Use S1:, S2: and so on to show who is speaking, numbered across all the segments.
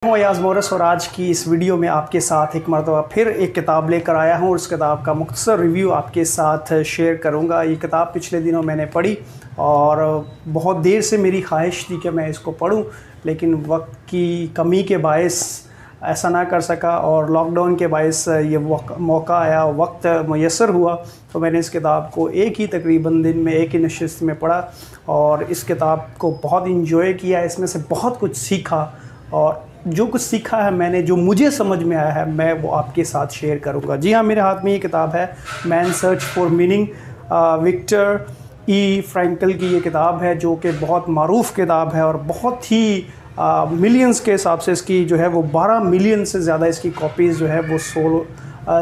S1: हूँ अयाज मोरस और आज की इस वीडियो में आपके साथ एक मरतबा फिर एक किताब लेकर आया हूँ और उस किताब का मुख्तसर रिव्यू आपके साथ शेयर करूँगा। ये किताब पिछले दिनों मैंने पढ़ी और बहुत देर से मेरी ख्वाहिश थी कि मैं इसको पढूं, लेकिन वक्त की कमी के बायस ऐसा ना कर सका और लॉकडाउन के बायस ये मौका आया, वक्त मुयस्सर हुआ तो मैंने इस किताब को एक ही तकरीबन दिन में एक ही नशिस्त में पढ़ा और इस किताब को बहुत इंजॉय किया। इसमें से बहुत कुछ सीखा और जो कुछ सीखा है मैंने, जो मुझे समझ में आया है, मैं वो आपके साथ शेयर करूंगा। जी हाँ, मेरे हाथ में ये किताब है man search for meaning, Victor E Frankl की ये किताब है जो कि बहुत मारूफ किताब है और बहुत ही मिलियंस के हिसाब से इसकी जो है वो 12 मिलियन से ज़्यादा इसकी कॉपीज़ जो है वो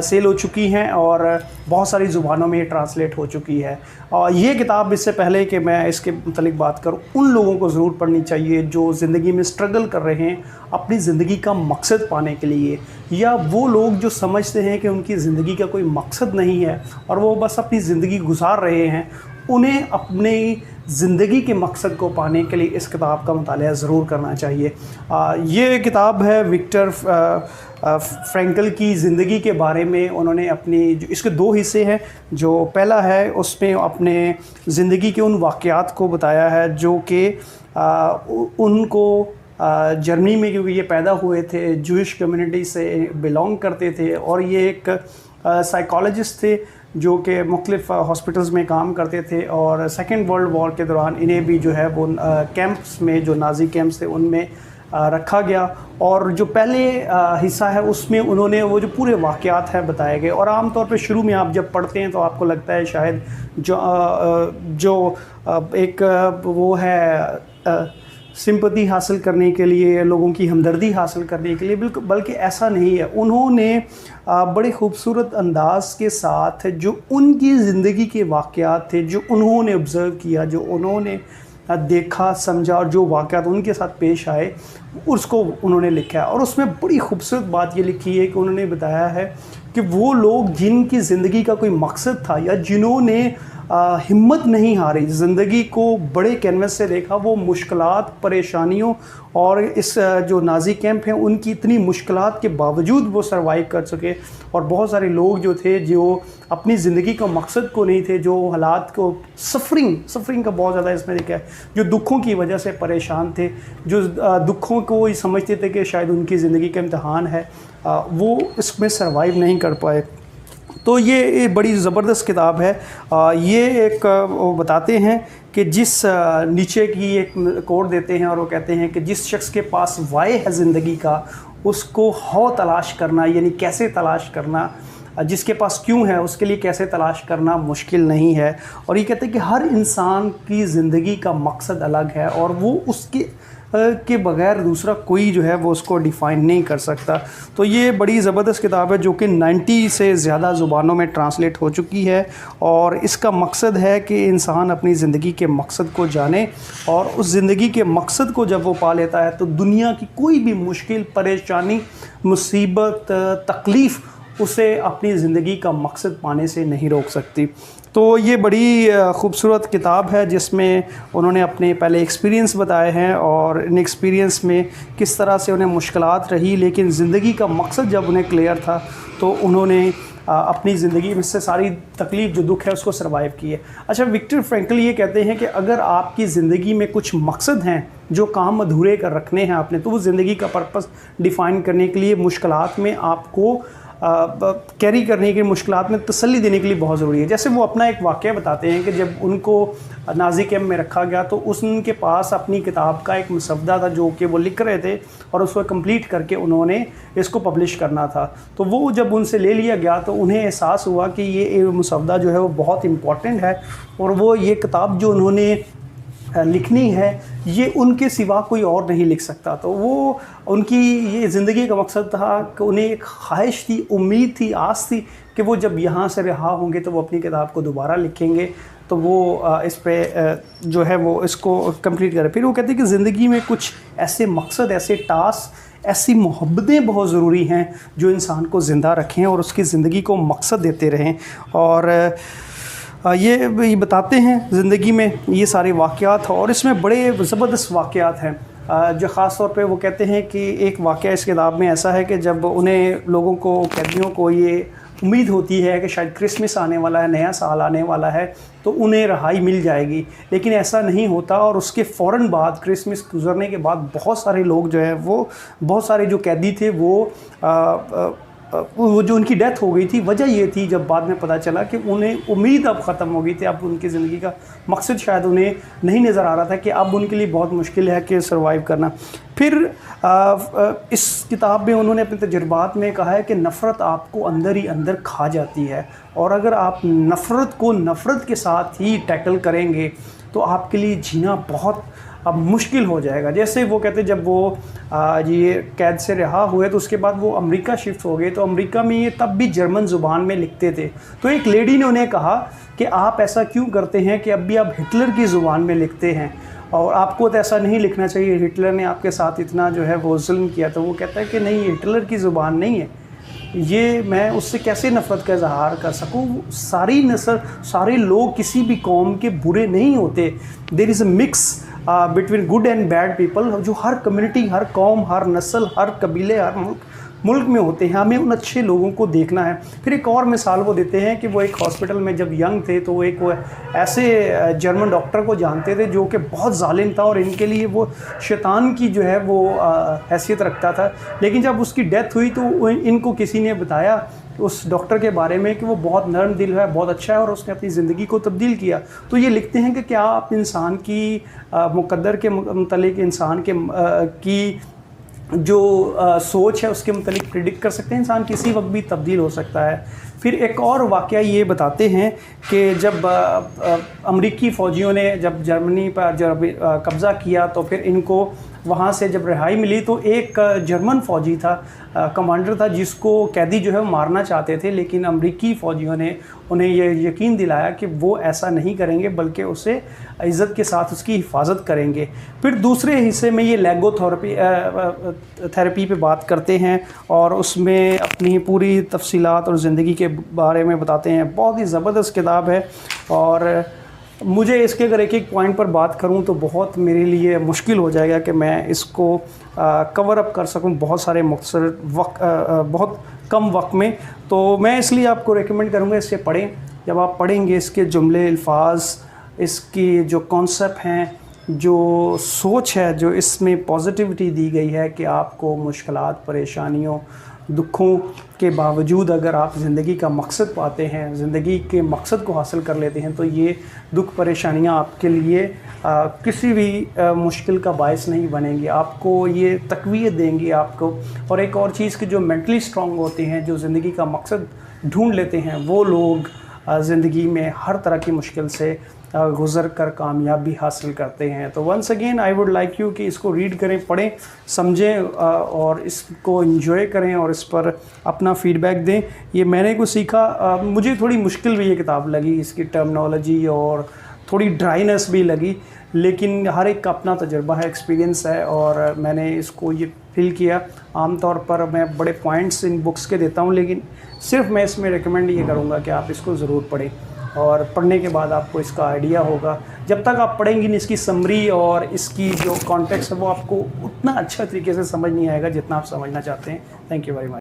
S1: सेल हो चुकी हैं और बहुत सारी ज़ुबानों में ये ट्रांसलेट हो चुकी है। और ये किताब, इससे पहले कि मैं इसके मतलब बात करूं, उन लोगों को ज़रूर पढ़नी चाहिए जो ज़िंदगी में स्ट्रगल कर रहे हैं अपनी ज़िंदगी का मकसद पाने के लिए, या वो लोग जो समझते हैं कि उनकी ज़िंदगी का कोई मकसद नहीं है और वो बस अपनी ज़िंदगी गुजार रहे हैं। उन्हें अपनी ज़िंदगी के मकसद को पाने के लिए इस किताब का मुताला ज़रूर करना चाहिए। ये किताब है विक्टर फ्रैंकल की ज़िंदगी के बारे में। उन्होंने अपनी इसके 2 हिस्से हैं। जो पहला है उसमें अपने ज़िंदगी के उन वाक़यात को बताया है जो कि उनको जर्मनी में, क्योंकि ये पैदा हुए थे, जूइश कम्युनिटी से बिलोंग करते थे और ये एक साइकोलॉजिस्ट थे जो कि मुख्तलिफ़ हॉस्पिटल्स में काम करते थे और सेकेंड वर्ल्ड वॉर के दौरान इन्हें भी जो है वो कैंप्स में, जो नाज़ी कैंप्स थे, उनमें रखा गया। और जो पहले हिस्सा है उसमें उन्होंने वो जो पूरे वाक़यात हैं बताए गए। और आम तौर पे शुरू में आप जब पढ़ते हैं तो आपको लगता है शायद जो एक वो है सिंपैथी हासिल करने के लिए, लोगों की हमदर्दी हासिल करने के लिए, बिल्कुल, बल्कि ऐसा नहीं है। उन्होंने बड़े खूबसूरत अंदाज के साथ जो उनकी ज़िंदगी के वाक़यात थे, जो उन्होंने ऑब्ज़र्व किया, जो उन्होंने देखा समझा और जो वाक़यात उनके साथ पेश आए, उसको उन्होंने लिखा है। और उसमें बड़ी खूबसूरत बात ये लिखी है कि उन्होंने बताया है कि वो लोग जिनकी ज़िंदगी का कोई मकसद था या जिन्होंने हिम्मत नहीं हारी, ज़िंदगी को बड़े कैनवस से देखा, वो मुश्किलात, परेशानियों और इस जो नाज़ी कैंप हैं उनकी इतनी मुश्किलात के बावजूद वो सर्वाइव कर सके। और बहुत सारे लोग जो थे जो अपनी ज़िंदगी का मकसद को नहीं थे, जो हालात को सफ़रिंग का बहुत ज़्यादा इसमें लिखा है, जो दुखों की वजह से परेशान थे, जो दुखों को ही समझते थे कि शायद उनकी ज़िंदगी का इम्तहान है, वो इसमें सर्वाइव नहीं कर पाए। तो ये बड़ी ज़बरदस्त किताब है। ये एक वो बताते हैं कि जिस नीचे की एक कोड देते हैं और वो कहते हैं कि जिस शख्स के पास वाय है ज़िंदगी का, उसको हाउ तलाश करना, यानी कैसे तलाश करना, जिसके पास क्यों है उसके लिए कैसे तलाश करना मुश्किल नहीं है। और ये कहते हैं कि हर इंसान की ज़िंदगी का मकसद अलग है और वो उसके के बग़ैर दूसरा कोई जो है वो उसको डिफ़ाइन नहीं कर सकता। तो ये बड़ी ज़बरदस्त किताब है जो कि 90 से ज़्यादा ज़ुबानों में ट्रांसलेट हो चुकी है और इसका मकसद है कि इंसान अपनी ज़िंदगी के मकसद को जाने और उस ज़िंदगी के मकसद को जब वो पा लेता है तो दुनिया की कोई भी मुश्किल, परेशानी, मुसीबत, तकलीफ़ उसे अपनी ज़िंदगी का मकसद पाने से नहीं रोक सकती। तो ये बड़ी ख़ूबसूरत किताब है जिसमें उन्होंने अपने पहले एक्सपीरियंस बताए हैं और इन एक्सपीरियंस में किस तरह से उन्हें मुश्किलात रही, लेकिन ज़िंदगी का मकसद जब उन्हें क्लियर था तो उन्होंने अपनी ज़िंदगी में से सारी तकलीफ़, जो दुख है, उसको सर्वाइव किए। अच्छा, विक्टर फ्रैंकल ये कहते हैं कि अगर आपकी ज़िंदगी में कुछ मकसद हैं जो काम अधूरे कर रखने हैं आपने, तो वो ज़िंदगी का पर्पस डिफ़ाइन करने के लिए मुश्किलात में आपको कैरी करने की, मुश्किलात में तसल्ली देने के लिए बहुत ज़रूरी है। जैसे वो अपना एक वाक़या बताते हैं कि जब उनको नाज़ी कैंप में रखा गया तो उनके पास अपनी किताब का एक मसवदा था जो कि वो लिख रहे थे और उसको कंप्लीट करके उन्होंने इसको पब्लिश करना था। तो वो जब उनसे ले लिया गया तो उन्हें एहसास हुआ कि ये मसवदा जो है वो बहुत इम्पॉर्टेंट है और वो ये किताब जो उन्होंने लिखनी है ये उनके सिवा कोई और नहीं लिख सकता। तो वो उनकी ये ज़िंदगी का मकसद था कि उन्हें एक ख्वाहिश थी, उम्मीद थी, आस थी कि वो जब यहाँ से रिहा होंगे तो वो अपनी किताब को दोबारा लिखेंगे, तो वो इस पे जो है वो इसको कंप्लीट करें। फिर वो कहते हैं कि ज़िंदगी में कुछ ऐसे मकसद, ऐसे टास्क, ऐसी मोहब्बतें बहुत ज़रूरी हैं जो इंसान को ज़िंदा रखें और उसकी ज़िंदगी को मकसद देते रहें। और ये बताते हैं ज़िंदगी में ये सारे वाक़यात और इसमें बड़े ज़बरदस्त वाक़यात हैं। जो ख़ास तौर पे वो कहते हैं कि एक वाक़या इस किताब में ऐसा है कि जब उन्हें लोगों को, कैदियों को ये उम्मीद होती है कि शायद क्रिसमस आने वाला है, नया साल आने वाला है, तो उन्हें रहाई मिल जाएगी, लेकिन ऐसा नहीं होता। और उसके फ़ौरन बाद, क्रिसमस गुजरने के बाद, बहुत सारे लोग जो है वो, बहुत सारे जो कैदी थे वो जो उनकी डेथ हो गई थी, वजह ये थी जब बाद में पता चला कि उन्हें उम्मीद अब ख़त्म हो गई थी, अब उनकी ज़िंदगी का मकसद शायद उन्हें नहीं नज़र आ रहा था कि अब उनके लिए बहुत मुश्किल है कि सर्वाइव करना। फिर इस किताब में उन्होंने अपने तजुर्बात में कहा है कि नफ़रत आपको अंदर ही अंदर खा जाती है, और अगर आप नफ़रत को नफ़रत के साथ ही टैकल करेंगे तो आपके लिए जीना बहुत अब मुश्किल हो जाएगा। जैसे वो कहते जब वो ये कैद से रिहा हुए तो उसके बाद वो अमेरिका शिफ्ट हो गए, तो अमेरिका में ये तब भी जर्मन ज़ुबान में लिखते थे। तो एक लेडी ने उन्हें कहा कि आप ऐसा क्यों करते हैं कि अब भी आप हिटलर की ज़ुबान में लिखते हैं, और आपको तो ऐसा नहीं लिखना चाहिए, हिटलर ने आपके साथ इतना जो है वो जुल्म किया। तो वो कहता है कि नहीं, ये हिटलर की ज़ुबान नहीं है, ये मैं उससे कैसे नफ़रत का इजहार कर सकूँ। सारी नस्ल, सारे लोग किसी भी कौम के बुरे नहीं होते। There is a mix between good and bad people, जो हर कम्युनिटी, हर कौम, हर नस्ल, हर कबीले, हर मुल्क में होते हैं। हमें उन अच्छे लोगों को देखना है। फिर एक और मिसाल वो देते हैं कि वो एक हॉस्पिटल में जब यंग थे तो वो ऐसे जर्मन डॉक्टर को जानते थे जो कि बहुत जालिम था और इनके लिए वो शैतान की जो है वो हैसियत रखता था। लेकिन जब उसकी डेथ हुई तो इनको किसी ने बताया उस डॉक्टर के बारे में कि वो बहुत नरम दिल है, बहुत अच्छा है, और उसने अपनी ज़िंदगी को तब्दील किया। तो ये लिखते हैं कि क्या आप इंसान की मुक़द्दर के मुतल्लिक़, इंसान के की जो सोच है उसके मुतालिक प्रिडिक्ट कर सकते हैं, इंसान किसी वक्त भी तब्दील हो सकता है। फिर एक और वाक़या ये बताते हैं कि जब अमरीकी फ़ौजियों ने जब जर्मनी पर जब कब्ज़ा किया तो फिर इनको वहाँ से जब रिहाई मिली तो एक जर्मन फ़ौजी था, कमांडर था, जिसको कैदी जो है वो मारना चाहते थे, लेकिन अमरीकी फ़ौजियों ने उन्हें ये यकीन दिलाया कि वो ऐसा नहीं करेंगे बल्कि उसे इज़्ज़त के साथ उसकी हिफाजत करेंगे। फिर दूसरे हिस्से में ये लेगो थेरेपी पे बात करते हैं और उसमें अपनी पूरी तफसीलात और ज़िंदगी के बारे में बताते हैं। बहुत ही ज़बरदस्त किताब है, और मुझे इसके अगर एक एक पॉइंट पर बात करूं तो बहुत मेरे लिए मुश्किल हो जाएगा कि मैं इसको कवर अप कर सकूं बहुत सारे मुख्तसर वक्त, बहुत कम वक्त में। तो मैं इसलिए आपको रेकमेंड करूंगा इसे पढ़ें। जब आप पढ़ेंगे इसके जुमले, अल्फाज, इसकी जो कॉन्सेप्ट हैं, जो सोच है, जो इसमें पॉजिटिविटी दी गई है कि आपको मुश्किलात, परेशानियों, दुखों के बावजूद अगर आप ज़िंदगी का मकसद पाते हैं, ज़िंदगी के मकसद को हासिल कर लेते हैं, तो ये दुख परेशानियां आपके लिए किसी भी मुश्किल का बायस नहीं बनेंगी, आपको ये तक़वियत देंगी आपको। और एक और चीज़ कि जो मेंटली स्ट्रॉन्ग होते हैं, जो ज़िंदगी का मकसद ढूंढ लेते हैं, वो लोग ज़िंदगी में हर तरह की मुश्किल से गुज़र कर कामयाबी हासिल करते हैं। तो once again I would like you कि इसको रीड करें, पढ़ें, समझें और इसको एंजॉय करें और इस पर अपना फ़ीडबैक दें। ये मैंने कुछ सीखा, मुझे थोड़ी मुश्किल भी ये किताब लगी, इसकी टर्मिनोलॉजी और थोड़ी ड्राइनेस भी लगी, लेकिन हर एक का अपना तजुर्बा है, एक्सपीरियंस है, और मैंने इसको ये फील किया। आमतौर पर मैं बड़े पॉइंट्स इन बुक्स के देता हूँ, लेकिन सिर्फ मैं इसमें रिकमेंड ये करूँगा कि आप इसको ज़रूर पढ़ें, और पढ़ने के बाद आपको इसका आइडिया होगा। जब तक आप पढ़ेंगी नहीं, इसकी समरी और इसकी जो कॉन्टेक्स्ट है वो आपको उतना अच्छा तरीके से समझ नहीं आएगा जितना आप समझना चाहते हैं। Thank you very much.